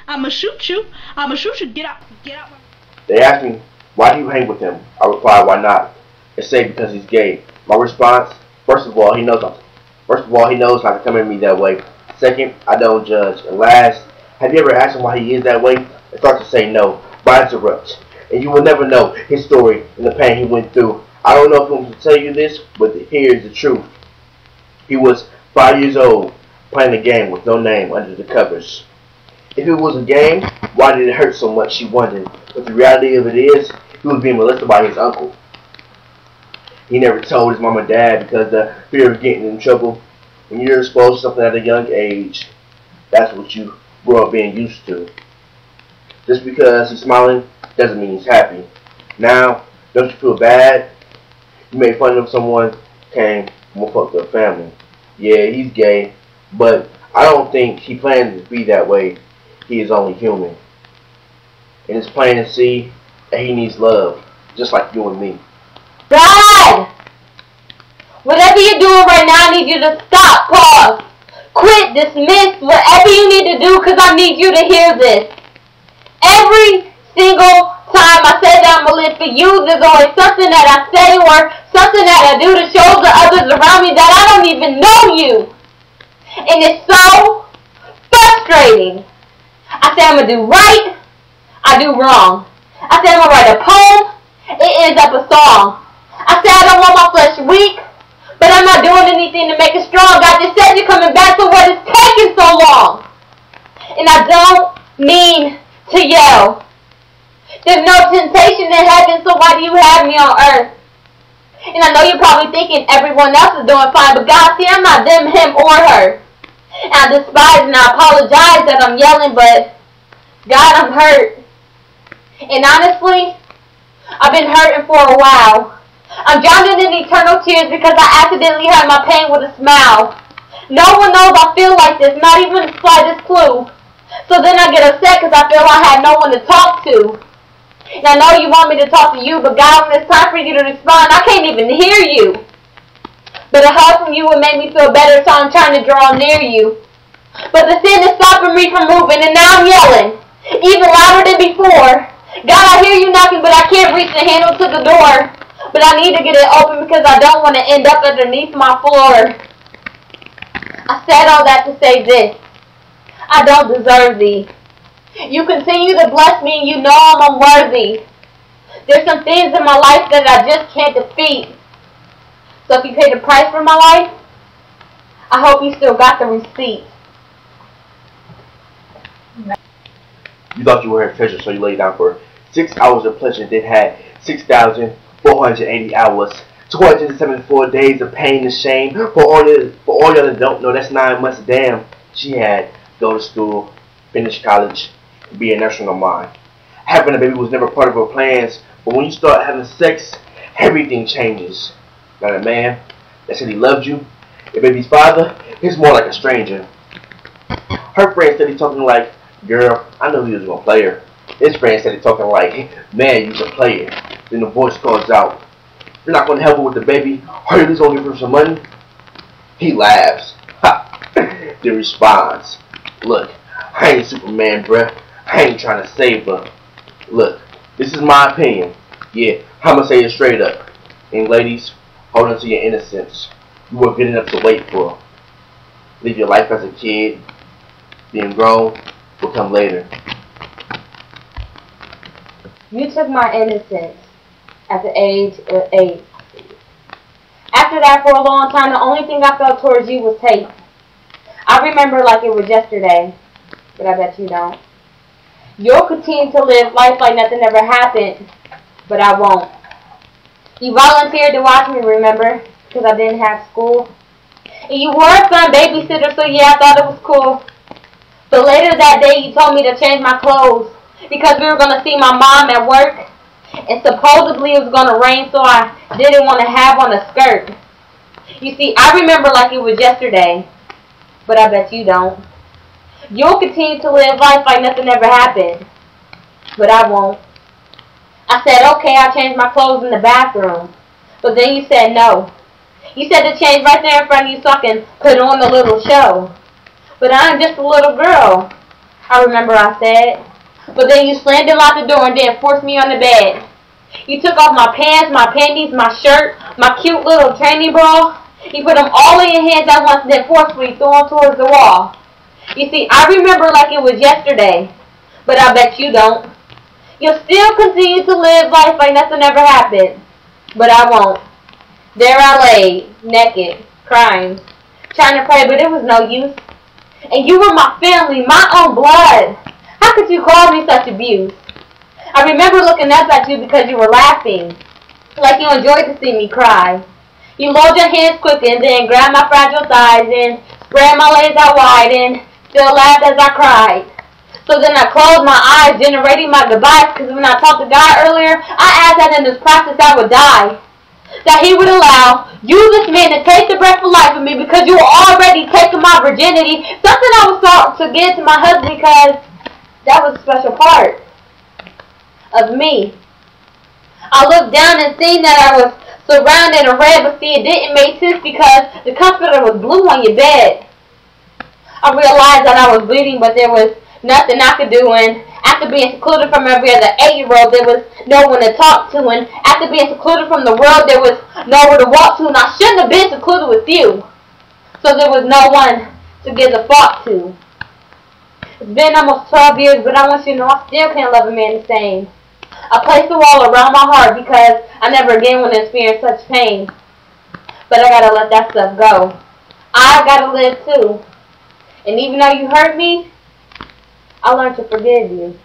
I'ma shoot you. I'ma shoot you. Get out. Get out. They asked me, why do you hang with him? I replied, why not? They say because he's gay. My response, first of all, he knows not to come at me that way. Second, I don't judge. And last, have you ever asked him why he is that way? And start to say no. Vines erupt. And you will never know his story and the pain he went through. I don't know if I'm going to tell you this, but here's the truth. He was 5 years old, playing a game with no name under the covers. If it was a game, why did it hurt so much, she wondered. But the reality of it is, he was being molested by his uncle. He never told his mom and dad because the fear of getting in trouble. When you're exposed to something at a young age, that's what you grow up being used to. Just because he's smiling doesn't mean he's happy. Now, don't you feel bad? You made fun of someone came from a fucked up family. Yeah, he's gay, but I don't think he plans to be that way. He is only human. And it's plain to see that he needs love, just like you and me. God! Whatever you're doing right now, I need you to stop, pause, quit, dismiss, whatever you need to do, because I need you to hear this. Every single time I say that I'm going to live for you, there's always something that I say or something that I do to show the others around me that I don't even know you. And it's so frustrating. I say I'm going to do right, I do wrong. I say I'm going to write a poem, it ends up a song. I say I don't want my flesh weak, but I'm not doing anything to make it strong. God just said you're coming back, so what is taking so long? And I don't mean to yell. There's no temptation in heaven, so why do you have me on earth? And I know you're probably thinking everyone else is doing fine, but God, see, I'm not them, him, or her. And I despise and I apologize that I'm yelling, but God, I'm hurt. And honestly, I've been hurting for a while. I'm drowning in eternal tears because I accidentally hurt my pain with a smile. No one knows I feel like this, not even the slightest clue. So then I get upset because I feel I had no one to talk to. And I know you want me to talk to you, but God, when it's time for you to respond, I can't even hear you. But a hug from you would make me feel better, so I'm trying to draw near you. But the sin is stopping me from moving, and now I'm yelling, even louder than before. God, I hear you knocking, but I can't reach the handle to the door. But I need to get it open because I don't want to end up underneath my floor. I said all that to say this. I don't deserve thee. You continue to bless me and you know I'm unworthy. There's some things in my life that I just can't defeat. So if you paid the price for my life, I hope you still got the receipt. You thought you were her treasure, so you laid down for 6 hours of pleasure, then had 6,480 hours, 274 days of pain and shame. For all y'all that don't know, that's 9 months. Damn, she had go to school, finish college, and be a nurse on her mind. Having a baby was never part of her plans, but when you start having sex, everything changes. Now the man that said he loved you, your baby's father, is more like a stranger. Her friend said he's talking like, girl, I knew he was gonna play her. His friend said he's talking like, man, you's a player. Then the voice calls out, you're not gonna help her with the baby, or you're just gonna give her some money? He laughs. Ha! Then responds, look, I ain't Superman, bruh. I ain't trying to save her. Look, this is my opinion. Yeah, I'm gonna say it straight up. And ladies, hold on to your innocence. You were good enough to wait for. Live your life as a kid. Being grown will come later. You took my innocence at the age of 8. After that, for a long time, the only thing I felt towards you was hate. I remember like it was yesterday, but I bet you don't. You'll continue to live life like nothing ever happened, but I won't. You volunteered to watch me, remember? Because I didn't have school. And you were a fun babysitter, so yeah, I thought it was cool. But later that day, you told me to change my clothes because we were going to see my mom at work. And supposedly it was going to rain, so I didn't want to have on a skirt. You see, I remember like it was yesterday, but I bet you don't. You'll continue to live life like nothing ever happened, but I won't. I said, okay, I'll change my clothes in the bathroom. But then you said no. You said to change right there in front of you so I can put on a little show. But I'm just a little girl. I remember I said. But then you slammed and locked the door and then forced me on the bed. You took off my pants, my panties, my shirt, my cute little training bra. You put them all in your hands at once and then forcefully threw them towards the wall. You see, I remember like it was yesterday. But I bet you don't. You'll still continue to live life like nothing ever happened. But I won't. There I lay, naked, crying, trying to pray, but it was no use. And you were my family, my own blood. How could you call me such abuse? I remember looking up at you because you were laughing, like you enjoyed to see me cry. You lowered your hands quickly and then grabbed my fragile thighs and spread my legs out wide and still laughed as I cried. So then I closed my eyes, generating my goodbyes, because when I talked to God earlier, I asked that in this process I would die. That he would allow you, this man, to take the breath of life from me because you were already taking my virginity. Something I was taught to give to my husband because that was a special part of me. I looked down and seen that I was surrounded in red, but see, it didn't make sense because the comforter was blue on your bed. I realized that I was bleeding, but there was nothing I could do, and after being secluded from every other 8-year-old, there was no one to talk to, and after being secluded from the world, there was nowhere to walk to, and I shouldn't have been secluded with you. So there was no one to give the thought to. It's been almost 12 years, but I want you to know I still can't love a man the same. I placed a wall around my heart because I never again want to experience such pain. But I gotta let that stuff go. I gotta live too. And even though you hurt me, I learned to forgive you.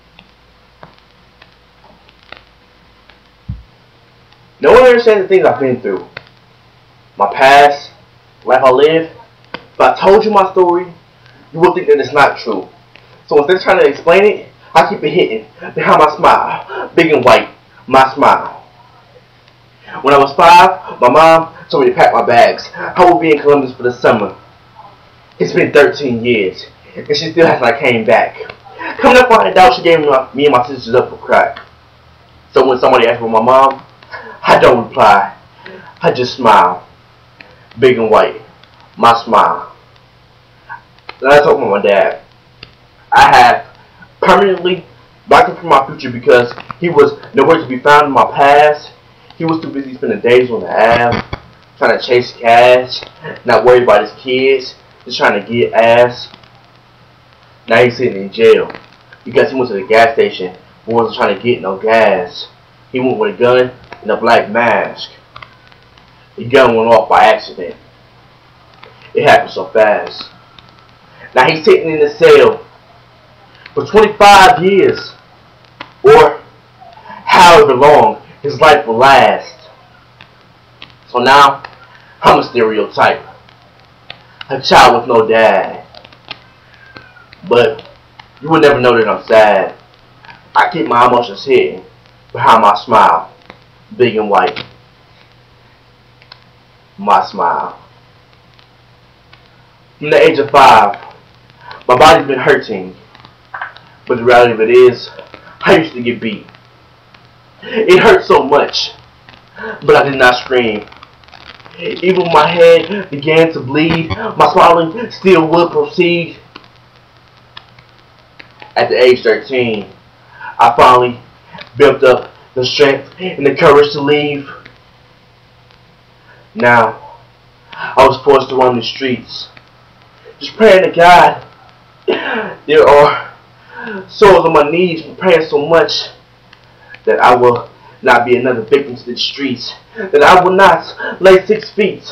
No one understands the things I've been through. My past, life I lived. If I told you my story, you would think that it's not true. So instead of trying to explain it, I keep it hidden behind my smile, big and white, my smile. When I was 5, my mom told me to pack my bags. I will be in Columbus for the summer. It's been 13 years, and she still hasn't came back. Coming to find out, she gave me and my sisters up for crack. So when somebody asks for my mom, I don't reply. I just smile, big and white, my smile. Then I told my dad, I have permanently blocked him from my future because he was nowhere to be found in my past. He was too busy spending days on the Ave, trying to chase cash, not worried about his kids, just trying to get ass. Now he's sitting in jail because he went to the gas station but wasn't trying to get no gas. He went with a gun and a black mask. The gun went off by accident. It happened so fast. Now he's sitting in the cell for 25 years, or however long his life will last. So now, I'm a stereotype. A child with no dad. But you will never know that I'm sad. I keep my emotions hidden behind my smile, big and white. My smile. From the age of 5, my body's been hurting. But the reality of it is, I used to get beat. It hurt so much, but I did not scream. Even when my head began to bleed, my swallowing still would proceed. At the age 13, I finally built up the strength and the courage to leave. Now, I was forced to roam the streets, just praying to God. There are souls on my knees praying so much that I will not be another victim to the streets, that I will not lay 6 feet.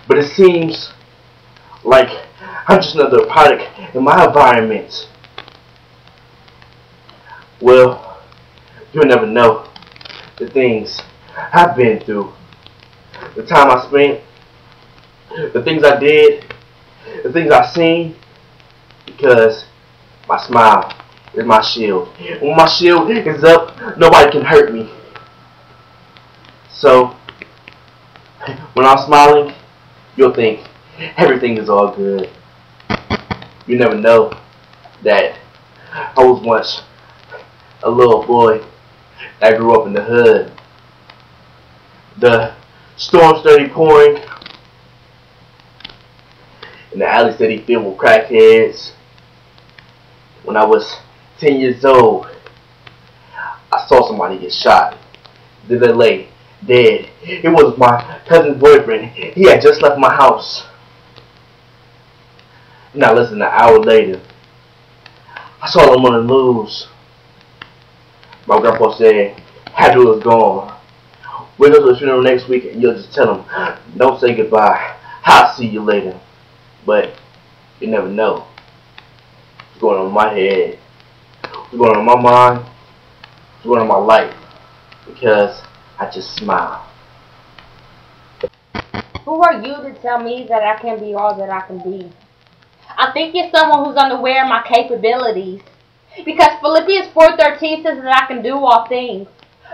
But it seems like I'm just another product in my environment. Well, you'll never know the things I've been through, the time I spent, the things I did, the things I've seen, because my smile is my shield. When my shield is up, nobody can hurt me. So, when I'm smiling, you'll think everything is all good. You never know that I was once a little boy that grew up in the hood. The storm steady pouring, and the alley steady filled with crackheads. when I was 10 years old, I saw somebody get shot. There they lay, dead. It was my cousin's boyfriend. He had just left my house. Now listen, an hour later, I saw him on the news. My grandpa said, Abdul is gone. We'll go to the funeral next week and you'll just tell him, don't say goodbye. I'll see you later. But you never know what's going on in my head, what's going on in my mind, what's going on in my life. Because I just smile. Who are you to tell me that I can be all that I can be? I think you're someone who's unaware of my capabilities. Because Philippians 4:13 says that I can do all things.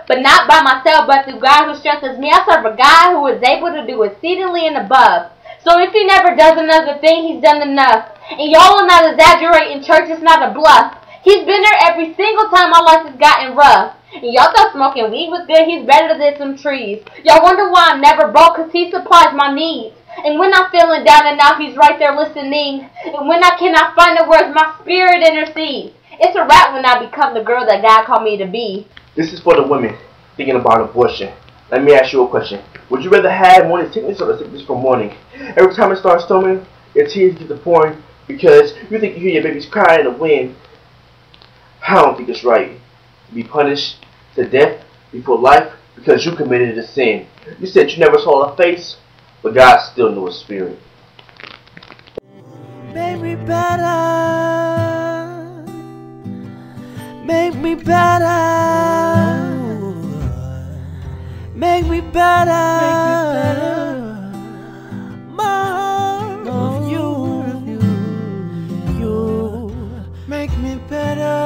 But not by myself, but through God who strengthens me. I serve a God who is able to do exceedingly and above. So if he never does another thing, he's done enough. And y'all will not exaggerate in church, it's not a bluff. He's been there every single time my life has gotten rough. And y'all thought smoking weed was good, he's better than some trees. Y'all wonder why I'm never broke, cause he supplies my needs. And when I'm feeling down and out, he's right there listening. And when I cannot find the words, my spirit intercedes. It's a wrap when I become the girl that God called me to be. This is for the women thinking about abortion. Let me ask you a question. Would you rather have morning sickness or the sickness from morning? Every time it starts storming, your tears get to pouring because you think you hear your babies crying in the wind. I don't think it's right to be punished to death before life because you committed a sin. You said you never saw a face, but God still knew a spirit. Make me better. Make me better. Make me better. More of you. You make me better.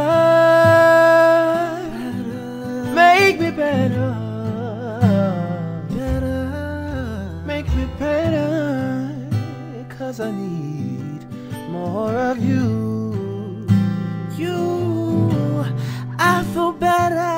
Make me better. Make me better. 'Cause I need more of you. I feel better.